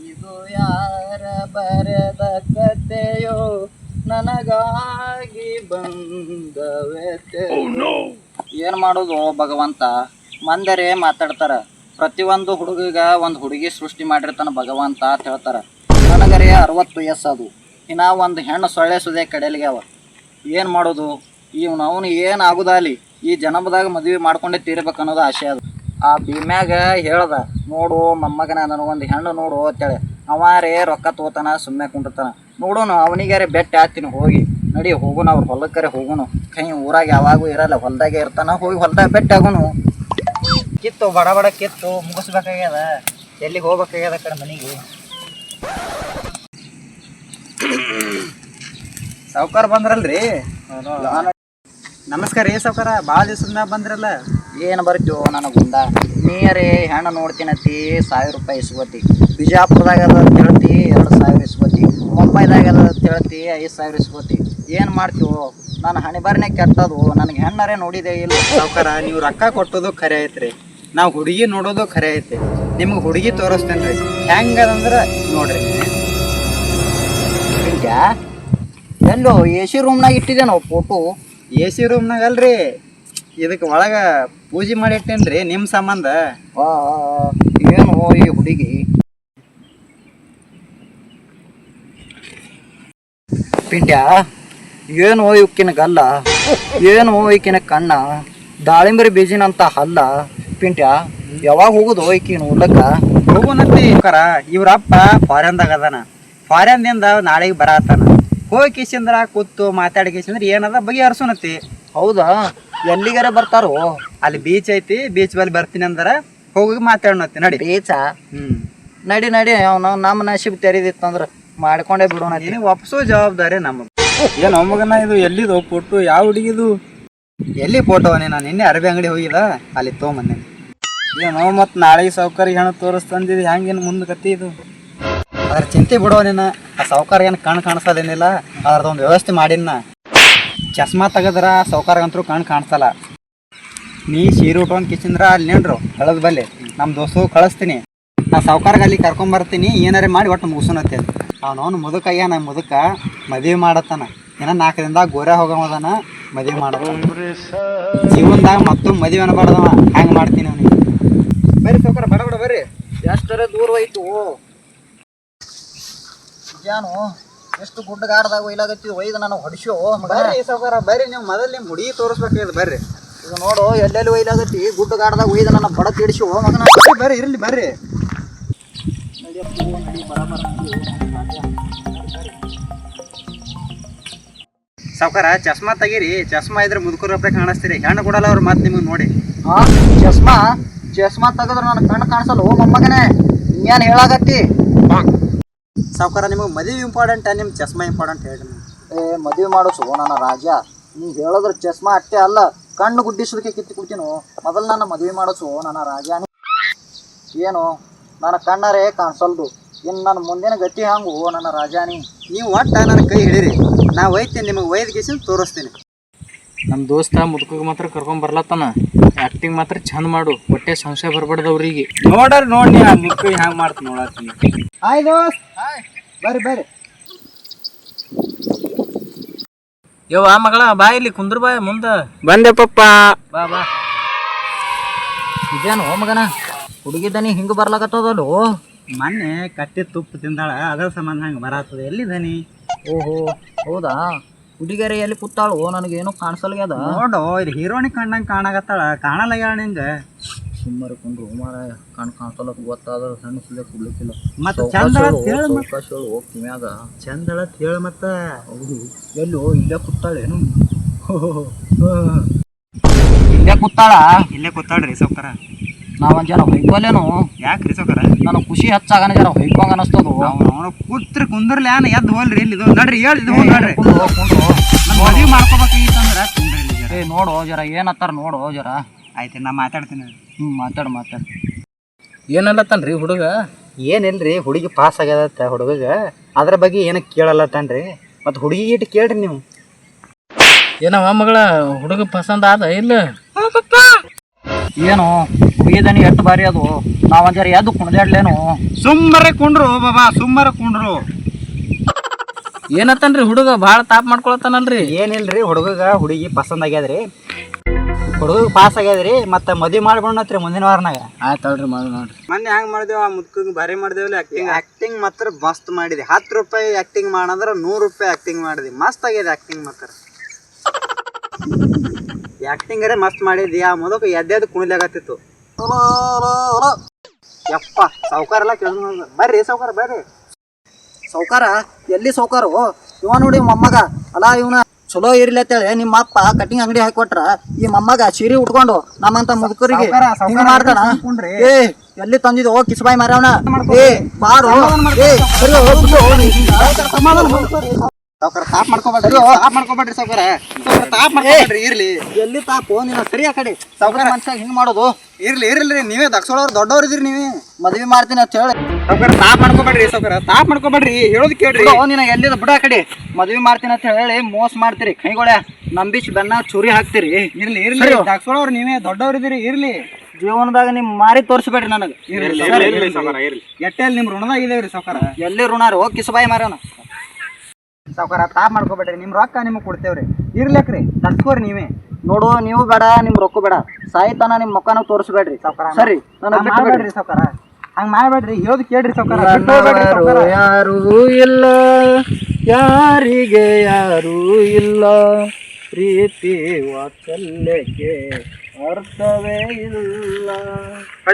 ಇದು ಯಾರ ಬರೆದ ಕಥೆಯೋ ನನಗಾಗಿ ಬಂದ ವ್ಯಥೆ. ಏನ್ ಮಾಡೋದು ಭಗವಂತ, ಮಂದರೇ ಮಾತಾಡ್ತಾರ. ಪ್ರತಿಯೊಂದು ಹುಡುಗಿಗ ಒಂದು ಹುಡುಗಿ ಸೃಷ್ಟಿ ಮಾಡಿರ್ತಾನ ಭಗವಂತ ಅಂತ ಹೇಳ್ತಾರ. ನನಗರೇ 60 ವಯಸ್ಸದು, ಇನ್ನ ಒಂದು ಹೆಣ್ಣು ಸೊಳ್ಳೆ ಸುದೆ ಕಡೆಯಲ್ಗೆ ಅವ. ಏನು ಮಾಡೋದು, ಅವನು ಏನು ಆಗುದಾಲಿ ಈ ಜನ್ಮದಾಗ ಮದುವೆ ಮಾಡ್ಕೊಂಡೇ ತೀರ್ಬೇಕು ಅನ್ನೋದು ಆಸೆ ಅದು. ಆ ಭೀಮ್ಯಾಗ ಹೇಳ್ದ, ನೋಡು ಮೊಮ್ಮಗನ ನನಗೊಂದು ಹೆಣ್ಣು ನೋಡು ಅಂತೇಳಿ. ಅವಾರೇ ರೊಕ್ಕ ತಗೋತಾನ, ಸುಮ್ಮನೆ ಕುಂಡಿರ್ತಾನ. ನೋಡೋಣ ಅವನಿಗಾರೆ ಬೆಟ್ಟ ಹಾಕ್ತೀನಿ, ಹೋಗಿ ನಡಿ ಹೋಗೋಣ, ಅವ್ರ ಹೊಲಕ್ಕರೆ ಹೋಗೋಣ. ಕೈ ಊರಾಗ ಯಾವಾಗೂ ಇರಲ್ಲ, ಹೊಲದಾಗೆ ಇರ್ತಾನ. ಹೋಗಿ ಹೊಲದಾಗ ಬೆಟ್ಟ ಆಗೋನು. ಕಿತ್ತು ಬಡ ಬಡ ಕಿತ್ತು ಮುಗಿಸ್ಬೇಕಾಗ್ಯದ, ಎಲ್ಲಿಗೆ ಹೋಗ್ಬೇಕಾಗ್ಯದ ಕಡೆ ಮನೆಗೆ. ಸಾವ್ಕಾರ ಬಂದ್ರಲ್ರಿ? ನಮಸ್ಕಾರ ರೀ ಸಾವ್ಕಾರ, ಭಾಳ ದಿವ್ಸದ ಮ್ಯಾಗ ಬಂದ್ರಲ್ಲ. ಏನು ಬರ್ತೀವೋ ನನ್ನ ಗುಂಡ, ನೀರೇ ಹೆಣ್ಣು ನೋಡ್ತೀನತಿ 1000 ರೂಪಾಯಿ ಇಸ್ಕೋತಿ. ಬಿಜಾಪುರದಾಗ ಅದ ಅಂತ ಹೇಳ್ತಿ 2000 ಇಸ್ಕೋತಿ. ಮುಂಬೈದಾಗ ಅದ ಅಂತ ಹೇಳ್ತಿ 5000 ಇಸ್ಕೋತಿ. ಏನು ಮಾಡ್ತೀವೋ, ನಾನು ಹಣೆ ಬಾರಿನೇ ಕೆಟ್ಟದು. ನನಗೆ ಹೆಣ್ಣರೇ ನೋಡಿದೆ ಇಲ್ಲ. ಸಾವ್ಕಾರ, ನೀವು ರೊಕ್ಕ ಕೊಟ್ಟೋದು ಖರೆ ಐತ್ರಿ, ನಾವು ಹುಡುಗಿ ನೋಡೋದು ಖರೆ ಐತಿ. ನಿಮ್ಗೆ ಹುಡುಗಿ ತೋರಿಸ್ತೇನೆ ರೀ. ಹೆಂಗದಂದ್ರೆ ನೋಡ್ರಿ. ಈಗ ಎಲ್ಲೋ AC ರೂಮ್ನಾಗ ಇಟ್ಟಿದೆ ನಾವು ಫೋಟೋ. AC ರೂಮ್ನಾಗ ಅಲ್ರಿ, ಇದಕ್ಕೆ ಒಳಗೆ ಪೂಜೆ ಮಾಡಿ ಇಟ್ಟೇನ್ರಿ ನಿಮ್ಮ ಸಂಬಂಧ. ಏನು ಈ ಹುಡುಗಿ ಪಿಂಡ್ಯ, ಏನು ಇವಕ್ಕಿನ ಗಲ್ಲ, ಏನು ಈಕಿನ ಕಣ್ಣ, ದಾಳಿಂಬರಿ ಬೀಜಿನಂತ ಹಲ್ಲ. ಪಿಂಟ್ಯ, ಯಾವಾಗ ಹೋಗುದು ಈಕಿನ ಉಲ್ಲಕ್ಕ? ಹೋಗುನಂತಿ ಕರ. ಇವ್ರಪ್ಪ ಫಾರೆನ್ದಾಗ ಅದಾನ, ಫಾರೆನ್ದಿಂದ ನಾಳೆಗೆ ಬರತ್ತಾನ. ಹೋಗಿ ಕಿಸಿಂದ್ರ ಕೂತು ಮಾತಾಡಿ ಕಿಸಿಂದ್ರೆ ಏನದ ಬಗೆಹರಿಸೋನತಿ. ಹೌದಾ, ಎಲ್ಲಿಗಾರ ಬರ್ತಾರೋ? ಅಲ್ಲಿ ಬೀಚ್ ಐತಿ, ಬೀಚ್ ಬಲ್ಲಿ ಬರ್ತೀನಿ ಅಂದಾರ. ಹೋಗಿ ಮಾತಾಡೋಣತಿ ನಡಿ. ಬೀಚಾ? ನಡಿ ನಡಿ, ಅವನು ನಮ್ಮ ನಶೀಬ್ ತೆರಿದಿತ್ತಂದ್ರೆ ಮಾಡ್ಕೊಂಡೇ ಬಿಡೋಣ. ನೀನು ಒಪ್ಸೋ ಜವಾಬ್ದಾರಿ ನಮ್ಮದು. ಏನು ಮಗನ ಇದು ಎಲ್ಲಿದು ಫೋಟೋ? ಯಾವ ಹುಡುಗಿದು? ಎಲ್ಲಿ ಫೋಟೋ? ನಾನು ನಿನ್ನೆ ಅರಬಿ ಅಂಗಡಿ ಹೋಗಿಲ್ಲ, ಅಲ್ಲಿ ತೊಗೊಂಬಂದೆ. ಏನು ಮತ್ತು ನಾಳೆಗೆ ಸಾವ್ಕಾರಿಗೆ ಹೆಣ್ಣು ತೋರಿಸ್ತಂದಿದ್ದು, ಹೆಂಗೇನು ಮುಂದೆ ಕತ್ತಿ ಇದು? ಅದ್ರ ಚಿಂತೆ ಬಿಡೋ ನೀನು. ಆ ಸಾವ್ಕಾರ ಏನು ಕಣ್ಣು ಕಾಣಿಸೋದೇನಿಲ್ಲ, ಅದ್ರದ್ದೊಂದು ವ್ಯವಸ್ಥೆ ಮಾಡಿನ. ಚಸ್ಮಾ ತೆಗದ್ರ ಸಾವ್ಕಾರಗಂತರೂ ಕಣ್ಣು ಕಾಣಿಸಲ್ಲ. ನೀ ಸೀರೆ ಉಟ್ಕೊಂಡು ಕಿಸಿಂದ್ರ ಅಲ್ಲಿ ನಿಂಡ್ರು ಹೇಳೋದು ಬಲ್ಲಿ, ನಮ್ಮ ದೋಸ್ತು ಕಳಿಸ್ತೀನಿ. ನಾ ಸಾವ್ಕಾರ್ಗೆ ಅಲ್ಲಿ ಕರ್ಕೊಂಬರ್ತೀನಿ, ಏನಾರೇ ಮಾಡಿ ಒಟ್ಟು ಮುಗಿಸೋನತ್ತೆ. ಅವನವನು ಮುದುಕಾಗ್ಯ, ನಮ್ಮ ಮುದುಕ ಮದುವೆ ಮಾಡತ್ತಾನ. ಏನೋ 4 ದಿನದಾಗ ಗೋರೆ ಹೋಗೋದನ, ಮದುವೆ ಮಾಡೋದು. ಜೀವನದಾಗ ಮತ್ತೊಮ್ಮೆ ಮದುವೆ ಅನ್ಬಾರ್ದವ, ಹ್ಯಾಂಗೆ ಮಾಡ್ತೀನಿ ಅವನಿಗೆ. ಬರ್ರಿ ಸಾವ್ಕಾರ, ಬಡ ಬಡ ಬರ್ರಿ. ಎಷ್ಟರ ದೂರ ಹೋಯ್ತು ಜಾನು, ಎಷ್ಟು ಗುಡ್ಡಗಾಡ್ದಾಗ ಒಯ್ಲಾಗತ್ತಿ. ಒಯ್ದು ನನಗೆ ಹೊಡಿಸೋ ಬರ್ರಿ ಸಾವ್ಕಾರ, ಬರ್ರಿ. ನೀವು ಮೊದಲು ನಿಮ್ಮ ಹುಡುಗಿ ತೋರಿಸ್ಬೇಕು. ಬರ್ರಿ, ಇದು ನೋಡು ಎಲ್ಲೆಲ್ಲಿ ಒಯ್ಲಾಗತ್ತಿ. ಗುಡ್ಡಗಾಡ್ದಾಗ ಒಯ್ದು ನನ್ನ ಬಡ ತಿಡಿಸೋ ಮಗನ. ಬರ್ರಿ ಇರ್ಲಿ ಬರ್ರಿ. ಸಾವ್ಕಾರ, ಚಸ್ಮಾ ತೆಗೀರಿ. ಚಸ್ಮಾ ಇದ್ರೆ ಮುದುಕರಪ್ಪ ಕಾಣಿಸ್ತೀರಿ, ಹೆಣ್ಣು ಕೊಡಲ್ಲ ಅವ್ರು ಮತ್ತೆ ನಿಮಗೆ ನೋಡಿ. ಚಸ್ಮಾ ಚಸ್ಮಾ ತೆಗೆದ್ರೆ ನನ್ನ ಕಣ್ಣು ಕಾಣಿಸಲ್ಲ ಮೊಮ್ಮಗನೇ. ಏನು ಹೇಳಾಗತ್ತಿ? ಸಾವ್ಕಾರ, ನಿಮಗೆ ಮದುವೆ ಇಂಪಾರ್ಟೆಂಟ, ನಿಮ್ಮ ಚಸ್ಮಾ ಇಂಪಾರ್ಟೆಂಟ್ ಹೇಳ್ರಿ. ಮದುವೆ ಮಾಡೋಸು ನನ್ನ ರಾಜ. ನೀ ಹೇಳಿದ್ರೆ ಚಸ್ಮಾ ಅಷ್ಟೇ ಅಲ್ಲ, ಕಣ್ಣು ಗುಡ್ಡಿಸೋದಕ್ಕೆ ಕಿತ್ತು ಕೊಡ್ತೀನು. ಮೊದಲು ನನ್ನ ಮದುವೆ ಮಾಡೋಸು ನನ್ನ ರಾಜ. ಏನು ನನ್ನ ಕಣ್ಣರೇ ಕಾಣಿಸಲ್ದು, ಇನ್ನು ನನ್ನ ಮುಂದಿನ ಗತಿ ಹಂಗು ನನ್ನ ರಾಜಾನಿ. ನೀವು ಒಟ್ಟ ನನ್ನ ಕೈ ಹಿಡೀರಿ, ನಾ ಒಯ್ತೀನಿ. ನಿಮಗೆ ಒಯ್ದು ಕಿಸಿಂದ ತೋರಿಸ್ತೀನಿ. ನಮ್ಮ ದೋಸ್ತ ಮುದುಕಿಗೆ ಮಾತ್ರ ಕರ್ಕೊಂಡ್ ಬರ್ಲತ್ತಾನ. ಆ್ಯಕ್ಟಿಂಗ್ ಮಾತ್ರ ಚಂದ ಮಾಡು, ಹೊಟ್ಟೆ ಸಂಶಯ ಬರ್ಬಾರ್ದವ್ರಿಗೆ. ನೋಡ್ರಿ ನೋಡಿ, ಆ ಮುದುಕಿ ಹ್ಯಾಂಗೆ ಮಾಡ್ತೀನಿ ನೋಡತ್ತೀನಿ. ಹಾಯ್ ದೋಸ್ತ್, ಬರ್ರಿ ಬರ್ರಿ. ಯವ್ವ ಮಗಳ, ಬಾ ಇಲ್ಲಿ ಕುಂದ್ರ, ಬಾ ಮುಂದೆ ಬಂದೆ ಪಪ್ಪ. ಬಾ ಬಾ. ಇದೇನು ಮಗನ ಹುಡುಗಿದ್ದಾನಿ ಹಿಂಗೆ ಬರ್ಲಾಕತ್ತದಲ್ಲೋ? ಮೊನ್ನೆ ಕಟ್ಟಿ ತುಪ್ಪ ತಿಂದಾಳ, ಅದರ ಸಂಬಂಧ ಹಂಗೆ ಬರತ್ತದ. ಎಲ್ಲಿದ್ದಾನಿ? ಓಹೋ, ಹೌದಾ? ಹುಡುಗಿಯರೇ ಎಲ್ಲಿ ಕೂತಾಳು? ನನಗೇನು ಕಾಣಿಸಲ್ಗ್ಯದ. ನೋಡು, ಇದು ಹೀರೋಣಿ ಕಣ್ಣಂಗೆ ಕಾಣಕತ್ತಾಳ, ಕಾಣಲಾಗ್ಯಾಳ ನಿಂಗೆ. ಸುಮ್ಮನೆ ಕುಂಡ್ರು ಮಾರ, ಕಣ್ಣು ಕಾಣಿಸಲ್ಲ. ಗೊತ್ತಾದ್ರೆ ಸಣ್ಣ ಸುದ್ದಿ ಕೊಡ್ಲಿಕ್ಕಿಲ್ಲ. ಮತ್ತೆ ಚಂದ ಹೋಗ್ತೀಮ್ಯಾಗ ಚಂದಳ ಹೇಳು. ಮತ್ತೆ ಹೌದು, ಎಲ್ಲೋ ಇಲ್ಲೇ ಕೂತಾಳೇನು? ಇಲ್ಲೇ ಕೂತಾಳ? ಇಲ್ಲೇ ಕೂತಾಳ್ರಿ ಸಾವ್ಕಾರ. ನಾವೊಂದು ಜನ ಹೊಯ್ಕೊಲೇನು? ಯಾಕ್ರಿ ಸಾವ್ಕಾರ? ನನಗೆ ಖುಷಿ ಹೆಚ್ಚಾಗನ ಜನ ಹೊಯ್ಕೊಂಗ ಅನಿಸ್ತದ. ಅವನು ಕೂತ್ರಿ ಕುಂದ್ರಲಿ, ಎದ್ದು ಹೋಲ್ರಿ. ಎಲ್ಲಿದು ನಡ್ರಿ, ಹೇಳಿದ್ದು ಹೋಗಿ ನೋಡ್ರಿ. ಮದುವೆ ಮಾಡ್ಕೋಬೇಕಾಗಿತ್ತಂದ್ರೆ ಕುಂದ್ರಿ. ನೋಡು ಜರ ಏನತ್ತಾರ ನೋಡು ಜರ. ಆಯ್ತು, ನಾ ಮಾತಾಡ್ತೀನಿ. ಮಾತಾಡು. ಏನಲ್ಲತ್ತನ್ರಿ ಹುಡುಗ? ಏನಿಲ್ರಿ, ಹುಡುಗಿ ಪಾಸ್ ಆಗ್ಯದತ್ತ ಹುಡುಗಗೆ. ಅದ್ರ ಬಗ್ಗೆ ಏನು ಕೇಳಲ್ಲತ್ತನ್ರಿ. ಮತ್ತು ಹುಡುಗಿ ಇಟ್ಟು ಕೇಳ್ರಿ ನೀವು. ಏನವ ಮಗಳ, ಹುಡುಗ ಪಸಂದ ಆದ ಇಲ್ಲ? ಏನು ಬೀದನಿ ಎಷ್ಟು ಬಾರಿ ಅದು ನಾವ್ ಜರ ಎದ್ದು ಕುಣ್ದಾಡ್ಲೇನು. ಸುಮ್ಮರೆ ಕುಂಡ್ರು ಬಾಬಾ, ಸುಮ್ಮರೆ ಕುಂಡ್ರು. ಏನತ್ತನ್ರಿ ಹುಡುಗ ಭಾಳ ತಾಪ್ ಮಾಡ್ಕೊಳತ್ತಾನಲ್ರಿ? ಏನಿಲ್ರಿ, ಹುಡುಗ ಹುಡುಗಿ ಪಸಂದ್ ಆಗ್ಯಾದ್ರಿ, ಹುಡುಗ ಪಾಸ್ ಆಗ್ಯಾದ್ರಿ. ಮತ್ತೆ ಮದ್ವಿ ಮಾಡ್ಬಿಡತ್ರಿ ಮುಂದಿನ ವಾರನಾಗ. ಆಯ್ತಲ್ರಿ ಮಾಡಿ ನೋಡ್ರಿ. ಮೊನ್ನೆ ಹೆಂಗ್ ಮಾಡಿದೇವ ಆ ಮುದ್ಕಂಗ್ ಭಾರಿ ಮಾಡಿದೇವಲ್ಲ ಆಕ್ಟಿಂಗ್. ಆಕ್ಟಿಂಗ್ ಮಾತ್ರ ಮಸ್ತ್ ಮಾಡಿದೆ. 10 ರೂಪಾಯಿ ಆಕ್ಟಿಂಗ್ ಮಾಡಂದ್ರ 100 ರೂಪಾಯಿ ಆಕ್ಟಿಂಗ್ ಮಾಡಿದೆ. ಮಸ್ತ್ ಆಗ್ಯದ ಆಕ್ಟಿಂಗ್ ಮಾತ್ರ. ಆಕ್ಟಿಂಗ್ ಮಸ್ತ್ ಮಾಡಿದ್ವಿ. ಆ ಮುದುಕ ಎದ್ದೆದ್ದು ಕುಣಿಲಾಗತ್ತಿತ್ತು. ಯಪ್ಪ ಸಾವ್ಕಾರ ಎಲ್ಲ ಕೇಳಿದ್ರು. ಬರ್ರಿ ಸಾವ್ಕಾರ ಬರ್ರಿ. ಸೌಕಾರ ಎಲ್ಲಿ ಸೌಕಾರು? ಇವ ನೋಡಿ ಮೊಮ್ಮಗ ಅಲ್ಲ, ಇವನ ಚಲೋ ಇರ್ಲಿ ಅಂತೇಳಿ ನಿಮ್ಮ ಅಪ್ಪ ಕಟಿಂಗ್ ಅಂಗಡಿ ಹಾಕೊಟ್ರ ಈ ಮೊಮ್ಮಗ ಸೀರೆ ಉಟ್ಕೊಂಡು ನಮ್ಮಂತ ಮುದುಕರಿಗೆ ಹಿಂಗ ಮಾಡ್ತಾನ. ಏ ಎಲ್ಲಿ ತಂದಿದ್ದು ಕಿಸ್ಬಾಯಿ ಮಾರವನ. ಏ ಬಾರು, ಏ ಸರಿ ಸಾವ್ಕಾರ ತಾಪ್ ಮಾಡ್ಕೊಬೇಡ್ರಿ, ತಾಪ್ ಮಾಡ್ಕೊಬೇಡ್ರಿ ಸಾವ್ಕಾರ, ತಾಪ್ ಮಾಡ್ಕೊಬೇಡ್ರಿ. ಇರ್ಲಿ ಎಲ್ಲಿ ತಾಪು ನೀನು ಸರಿ ಆ ಕಡೆ ಸೌಕರ್ಯ ಮನ್ಸಾಗ ಹಿಂಗ್ ಮಾಡೋದು. ಇರ್ಲಿ ಇರ್ಲಿ, ನೀವೇ ದಕ್ಷೋಳವ್ರು ದೊಡ್ಡವ್ರು ಇದೀರಿ. ನೀವೇ ಮದ್ವಿ ಮಾಡ್ತೀನಿ ಅಂತ ಹೇಳಿ ಸಾವ್ಕಾರ ತಾಪ್ ಮಾಡ್ಕೊಬೇಡ್ರಿ, ಸಾವ್ಕಾರ ತಾಪ್ ಮಾಡ್ಕೊಬೇಡ್ರಿ, ಹೇಳೋದ್ ಕೇಳ್ರಿ. ನೀನ ಎಲ್ಲಿದ ಬಿಡ ಆ ಕಡೆ ಮದ್ವಿ ಮಾಡ್ತೀನಿ ಅಂತ ಹೇಳಿ ಮೋಸ ಮಾಡ್ತೀರಿ. ಕೈಗೊಳ ನಂಬಿಸಿ ಬೆನ್ನ ಚೂರಿ ಹಾಕ್ತಿರಿ. ಇರ್ಲಿ ಇರ್ಲಿ, ದಕ್ಷೋಳವ್ರು ನೀವೇ ದೊಡ್ಡವ್ರು ಇದೀರಿ. ಇರ್ಲಿ, ಜೀವನದಾಗ ನಿಮ್ ಮಾರಿ ತೋರಿಸ್ಬೇಡ್ರಿ ನನಗೆ. ಎಟ್ಟೆಲ್ ನಿಮ್ ಋಣದಾಗ ಇದೇವ್ರಿ ಸಾವ್ಕಾರ. ಎಲ್ಲಿ ಋಣಾರು ಕಿಸ್ಬಾಯಿ ಮಾರವನ. ಸಾವ್ಕಾರ ತಾಪ್ ಮಾಡ್ಕೊಬೇಡ್ರಿ, ನಿಮ್ ರೊಕ್ಕ ನಿಮ್ಗೆ ಕೊಡ್ತೇವ್ರಿ. ಇರ್ಲಕ್ರಿ ತರ್ಸ್ಕೋರಿ ನೀವೇ. ನೋಡು, ನೀವು ಬೇಡ, ನಿಮ್ ರೊಕ್ಕ ಬೇಡ, ಸಾಯ್ತಾನ ನಿಮ್ ಮುಖನ ತೋರಿಸ್ಬೇಡ್ರಿ ಸಾವ್ಕಾರ. ಸರಿ ನನಗೆ ಮಾಡ್ಬೇಡ್ರಿ ಸಾವ್ಕಾರ, ಹಂಗ ಮಾಡ್ಬೇಡ್ರಿ, ಹೇಳೋದು ಕೇಳ್ರಿ ಸಾವ್ಕಾರ. ಯಾರೂ ಇಲ್ಲ, ಯಾರಿಗೆ ಯಾರೂ ಇಲ್ಲ, ಪ್ರೀತಿ ವಾತ್ಸಲ್ಯಕ್ಕೆ ಅರ್ಥವೇ ಇಲ್ಲ.